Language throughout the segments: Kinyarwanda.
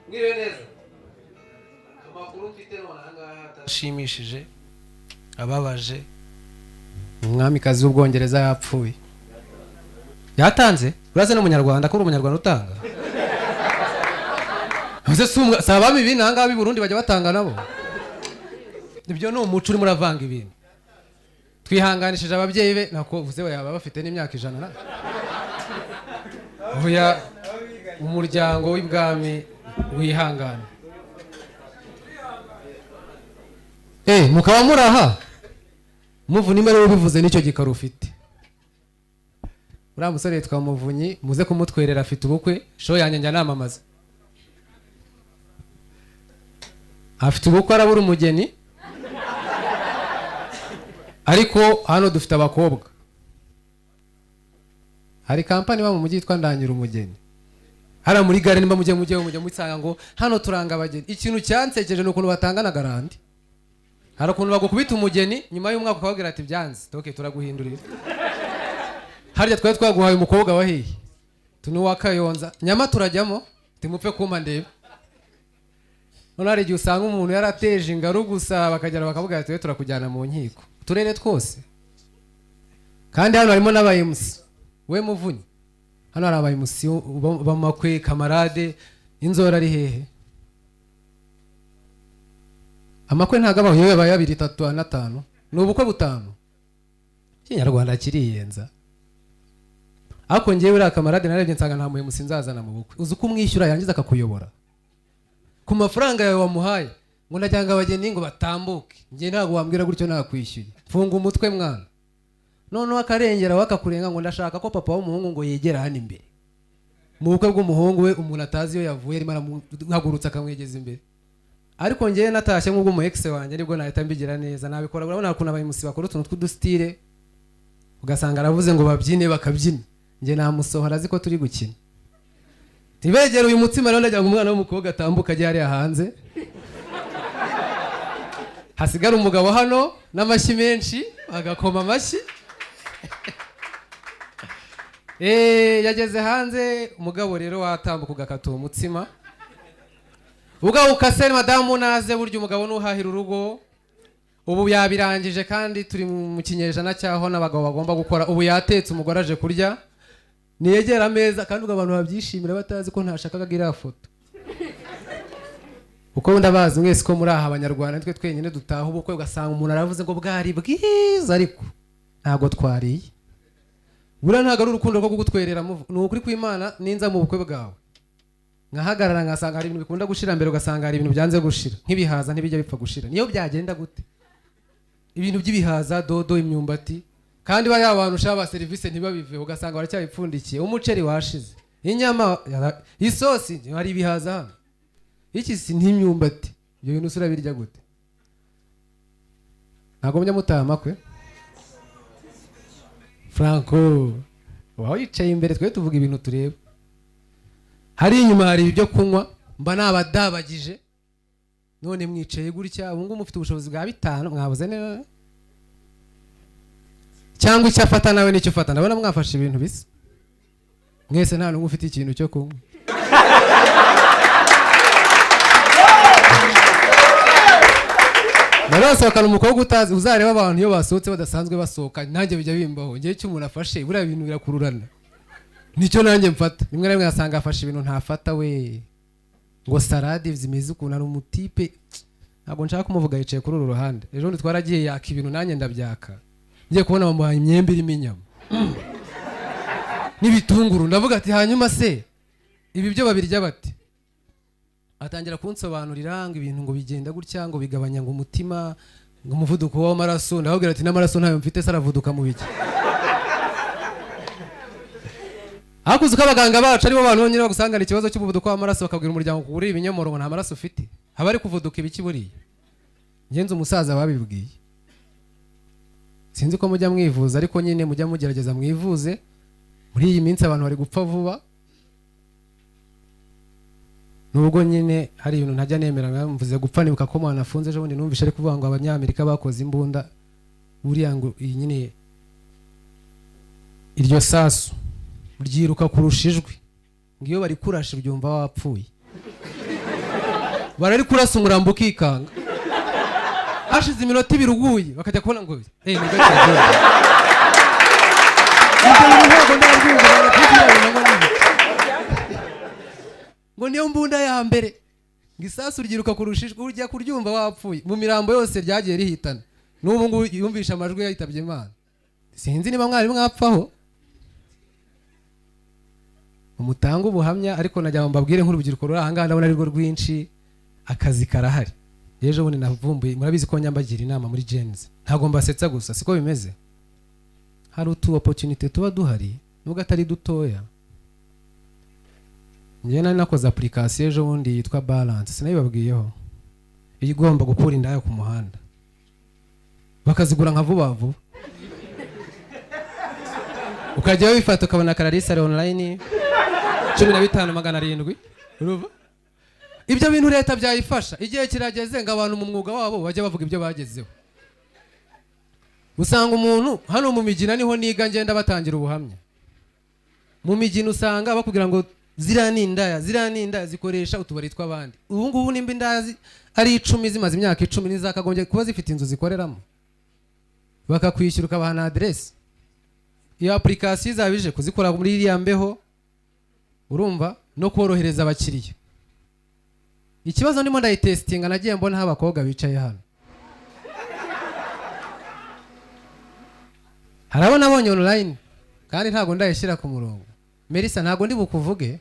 Mwiriwe neza. Amakuru mfite none ahangaha atashimishije ababaje. Umwamikazi w'Ubwongereza yapfuye. Yatanze? Uraze n'umunyarwanda ko uri umunyarwanda utanga? Ese sabami ibintu ahangaha b'i Burundi bajya batanga nabo. Ibyo ni umuco uri muravanga ibintu. Twihanganishije ababyeyi be nako uvuze yaba bafite n'imyaka 100. Oya umuryango w'ibwami wihangana. Mukaba muraha Muvunyi mbere ubivuze nicyo gikaro ufite. Uriya musore yitwa Muvunyi muze kumutwerera afite ubukwe show yanjye njya namamaza. Afite ubukwe arabura umugeni. Ariko hano dufite abakobwa. Hari kampani ba mu mujyi yitwa Ndangira Umugeni. Hara muri gare nimba mujye mutsanga ngo hano turanga abageni. Ikintu cyansekeje no kuntu batangana garanti. Hari ukuntu bagukubita umugeni nyuma y'umwaka ukababwira ati byanze toke turaguhindurira. Harya twari twaguhaye umukobwa wahiye. Tuni wakayonza nyama turajyamo timupfe kuma ndebe. None hari igihe usanga umuntu yarateje ingaru gusa bakagera bakavuga ati turakujyana mu nkiko. Turere twose. Kandi hano harimo n'aba MC. We Muvunyi. Hano hari aba MC bamakwe kamarade inzora ari hehe. Amakwe ntagabaho yewe aba 2 3 na 5. N'ubukwe 5. Kinyarwanda kiriyenza. Ako ngewe uri akamarade narebye nsanga nta muhemu sinzazana mu bukwe. Uzi ko umwishyura yangiza akakuyobora. Ku mafaranga yawe wamuhaye ngo najyanga abageni ngo batambuke. Ngiye ntago wambwira gutyo nakwishyuye. Funga umutwe mwana. None akarengera wakakurenga ngo ndashaka ko papa w'umuhungu ngo yegera hano imbere. Mu bukwe bw'umuhungu we umuntu atazi yo yavuye ari marahagurutsa akamwegeza imbere. Ariko ngiye natashye nk'ubwo mu ex wanjye nibwo nahita mbigira neza nabikora urabona ukuntu abayimusi bakora utuntu tw'udustile ugasanga aravuze ngo babyine bakabyina. Ngiye namusohora aziko turi gukina. Tibegera uyu mutsima rero ndajya umwana w'umukobwa atambuka ajya hariya hanze. Hasigara umugabo hano n'amashyi menshi agakoma amashyi. Yageze hanze umugabo rero watambuka ugakata umutsima. Ubwo ukase madamu naze buryo umugabo nuhahira urugo. Ubu yabirangije kandi turi mu kinyejana cyaho n'abagabo bagomba gukora. Ubu yatetse umugore aje kurya. Niyegera ameza kandi abantu babyishimira batazi ko ntashakaga iriya foto. Uko ndabazi mwese ko muri aha abanyarwanda twe twenyine dutaha ubukwe ugasanga umuntu aravuze ngo bwari bwiza ariko ntago twariye. Bura ntago ari urukundo rwo kugutwerera ni ukuri kw'Imana ninza mu bukwe bwawe. Nkahagarara ngasanga hari ibintu bikunda gushira mbere ugasanga hari ibintu byanze gushira nk'ibihaza ntibijya bipfa gushira. Niyo byagenda gute? Ibintu by'ibihaza dodo imyumbati kandi baya abantu shaba service ntibabive ugasanga baracyabipfundikiye. Umuceri washize. Inyama isosi hari ibihaza hano. Iki si n'imyumbati. Ibyo bintu usura birya gute? Ntago mujya mutama kwe? Franco. Waho yicaye imbere twe tuvuga ibintu tureba. Hari inyuma hari ibyo kunywa mba nabadabagije. None mwicaye gutya ubu ngo mufite ubushobozi bwa 5 mwabuze ne. Cyangwa icyo afata nawe nicyo ufata. Ndabona mwafashe ibintu bisa. Mwese nta n'umwe ufite ikintu cyo kunywa. Barasohokana umukobwa utazi uzareba abantu iyo basohotse badasanzwe basohoka nanjye bijya bimbaho. Ngiye cyo umuntu afashe buriya bintu birakururana. Nicyo nanjye mfata. Rimwe rimwe asanga afashe ibintu ntafata we. Ngo salade zimeze ukuntu ari umutipe. Ntabwo nshaka kumuvuga yicaye kuri uru ruhande. Ejo ndi twaragiye yaka ibintu nanjye ndabyaka. Ngiye kubona bamuhaye imyembe irimo inyama. N'ibitunguru ndavuga ati hanyuma se ibi byo babirya bate? Atangira kunsobanurira ngo ibintu ngo bigenda gutya ngo bigabanya ngo umutima ngo umuvuduko w'amaraso. Ndababwira ati n'amaraso ntayo mfite saravuduka mu biki. Hakuze kabaganga bacu ari bo bantu bonyine bagusangana ikibazo cy'umuvuduko w'amaraso bakabwira umuryango kugura ibinyomoro ngo nta maraso ufite. Haba ari kuvuduka ibiki buriye. Ngenze umusaza babibwiye. Sinzi ko mujya mwivuza ariko nyine mujya mugerageza mwivuze. Muri iyi minsi abantu bari gupfa vuba. Nubwo nyine hari ibintu ntajya nemera mvuze gupfa nibuka ko mwana afunze ejo bundi numvishe ari kuvuga ngo abanyamerika bakoze imbunda buriya ngo iyi nyine iryo sasu ryiruka kurusha ijwi ngiyo bari kurasha byumva wapfuye. barari kurasa umurambo ukikanga hashize iminota 2 uguye bakajya kubona ngo ni gake ngo niyo mbunda ya mbere ngisasu ryiruka kurushishwa urya kuryumva wapfuye mu mirambo yose ryagiye rihitana n'ubu ngo yumvisha amajwi yahitabye Imana sinzi niba mwari mwapfaho umutanga ubuhamya ariko najya mbabwire nk'urubyiruko ruri ahangana ndabona ari rwo rwinshi akazi karahari ejo bundi navumbuye murabizi ko nyambagira inama muri Gens ntago mbasetsa gusa siko bimeze hari utu opportunity tuba duhari nubwo atari dutoya njye nari nakoze application ejo bundi yitwa Balance sinabibabwiyeho igomba gukura indaya ku muhanda bakazigura nka vuba vuba ukajya wifata ukabona Clarisse online 15,700 uruva ibyo bintu leta byayifasha igihe kirageze ngo abantu mu mwuga wabo bajye bavuga ibyo bagezeho usanga umuntu hano mu mijina niho niga ngenda batangira ubuhamya mu mijina usanga bakubwira ngo ziriya n'indaya zikoresha utubari tw'abandi ubu ngubu nimba indaya ari 10 zimaze imyaka 10 nizakagombye kuba zifite inzu zikoreramo bakakwishyura ukabaha na adresse iyo application izabije kuzikora muri iriya mbeho urumva no korohereza abakiriya ikibazo ndimo ndayitestinga nagiye mbona abakobwa bicaye hano harabona abonye online kandi ntago ndayishyira ku murongo Melissa ntago ndi bukuvuge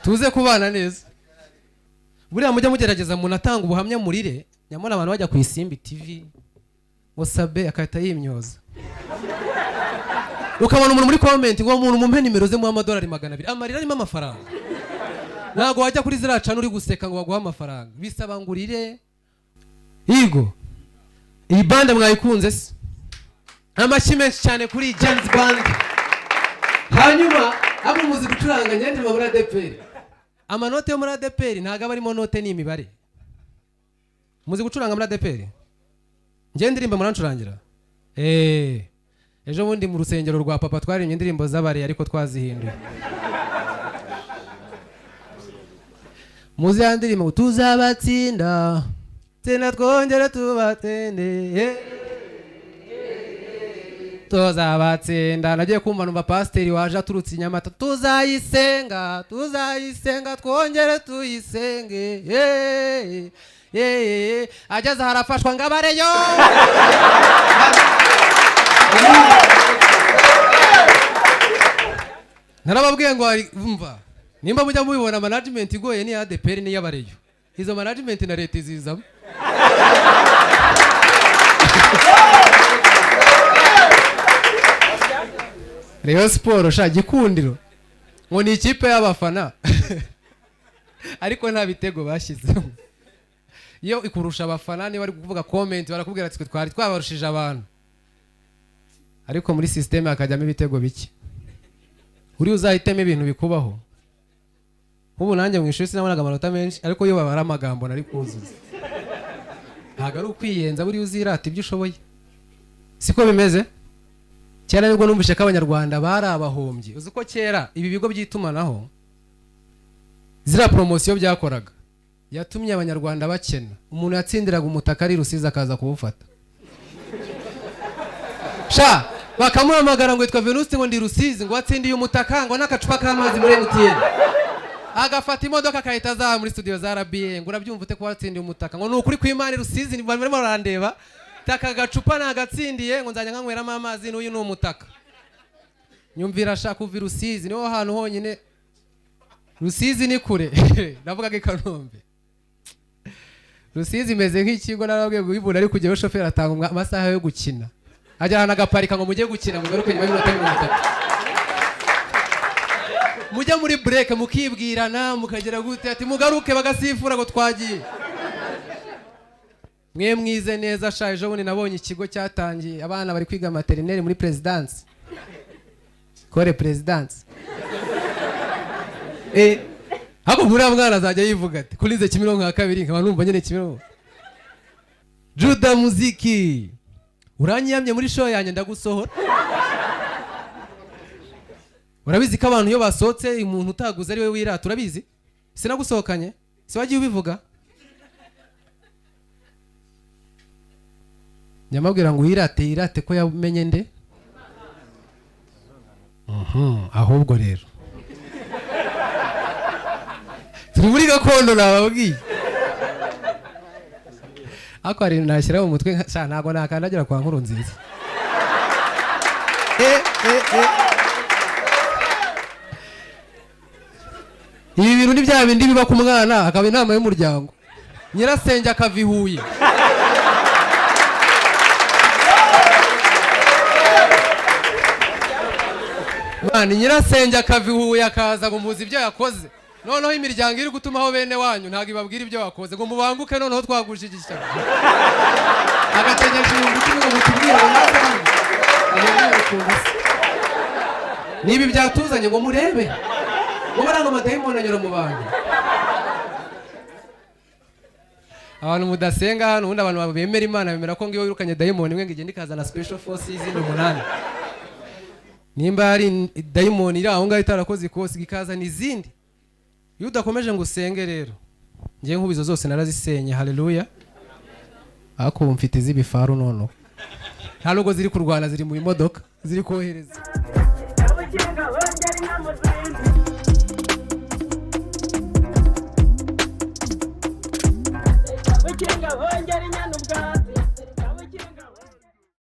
tuze kubana neza buriya mujya mugerageza umuntu atanga ubuhamya murire nyamara abantu bajya ku Isimbi TV Wasabe akahita yimyoza ukabona umuntu muri comment ngo umuntu mumpe nimero ze mu $200 amarira arimo amafaranga ntago wajya kuri ziracana uri guseka ngo baguha amafaranga bisaba ngurire Igo iyi band mwayikunze se amashyi menshi cyane kuri Gens Band hanyuma abo muzi gucuranga nyende muri ADPR amanote yo muri ADPR ntago abarimo note ni imibare muzi gucuranga muri ADPR nge ndirimba murancurangira ejo bundi mu rusengero rwa papa twaririmye indirimbo z'abare ariko twazihinduye muzi yandirimbo tuzabatsinda tena twongere tubatende tuzabatsinda nagiye kumva numva pasiteri waje aturutse Inyamata tuzayisenga twongere tuyisenge ageze harafashwa ngabareyo narababwiye ngo umva nimba mujya mubibona management igoye ni ADPR ni yabareyo izo management na leta izizamo Rayon Sport sha gikundiro ngo ni ikipe y'abafana ariko nta bitego bashyizemo iyo ikurusha abafana ni bari kuvuga comment barakubwira ati twari twabarushije abantu ariko muri system akajyamo ibitego bike uri uzahitemo ibintu bikubaho ubu nanjye mu ishuri sinabonaga amanota menshi ariko iyo babara amagambo nari kuzuza ntago ari ukwiyenza buri uzirata ibyo ushoboye siko bimeze cyane nibwo numvise ko abanyarwanda bari abahombye uzi ko kera ibi bigo by'itumanaho zira promotion byakoraga yatumye abanyarwanda bakena umuntu yatsindiraga umutaka ari Rusizi akaza kuwufata sha bakamuhamagara ngo yitwa Venuste ngo ndi Rusizi ngo watsindiye umutaka ngo n'akacupa k'amazi muri MTN agafata imodoka akahita za muri studio za RBA ngo urabyumva ute ko watsindiye umutaka ngo nukuri kw'Imana Rusizi barimo barandeba taka gacupa nagatsindiye ngo nzajya nkanyweramo amazi n'uyu ni umutaka nyumvira shaka uvi Rusizi niho hantu honyine Rusizi ni kure navuga ko Kanombe Rusizi imeze nk'ikigo narabwiye ngo ibura ari kujyaho shoferi atanga amasaha yo gukina ajyana agaparika ngo mujye gukina mugaruke nyuma y'umunota 30 mujya muri break mukibwirana mukagera gute ati mugaruke bagasifura ngo twagiye mwe mwize neza sha ejo bundi nabonye ikigo cyatangiye abana bari kwiga maternelle muri presidence kore presidence hako buriya mwana azajya yivuga ati kurize Kimironko ya kabiri nkaba numva nyene Kimironko Juda Muziki uranyamye muri show yanjye ndagusohora urabizi ko abantu iyo basohotse umuntu utaguze ari we wirata urabizi sinagusohokanye si wagiye ubivuga nyamabwira ngo irate ko yamenye nde ahubwo rero turi muri gakondo nababwiye ako hari nashyira mu mutwe ntago nakandagira kwa nkuru nziza ibi bintu ni bya bindi biba ku mwana akaba inama y'umuryango nyirasenge akava i Huye mwana nyirasenge akava i Huye akaza ngo muzi ibyo yakoze noneho imiryango iri gutumaho bene wanyu ntabwo ibabwira ibyo wakoze ngo mubanguke noneho twagushigisha agategesha ibintu kimwe ngo mutubwire ngo nibi byatuzanye ngo murebe ngo baranga amadayimoni anyura mu bantu abantu mudasenga hano ubundi abantu bemera Imana bemera ko ngiyo wirukanye dayimoni imwe ngo igende ikazana special force y'izindi 8 nimba hari dayimoni iri aho ngaho itarakoze ikosi ikazana izindi iyo udakomeje ngo usenge rero ngiye nkubizo zose narazisenye haleluya ako mfite z'ibifaru nono nta nubwo ziri kurwana ziri mu imodoka ziri kohereza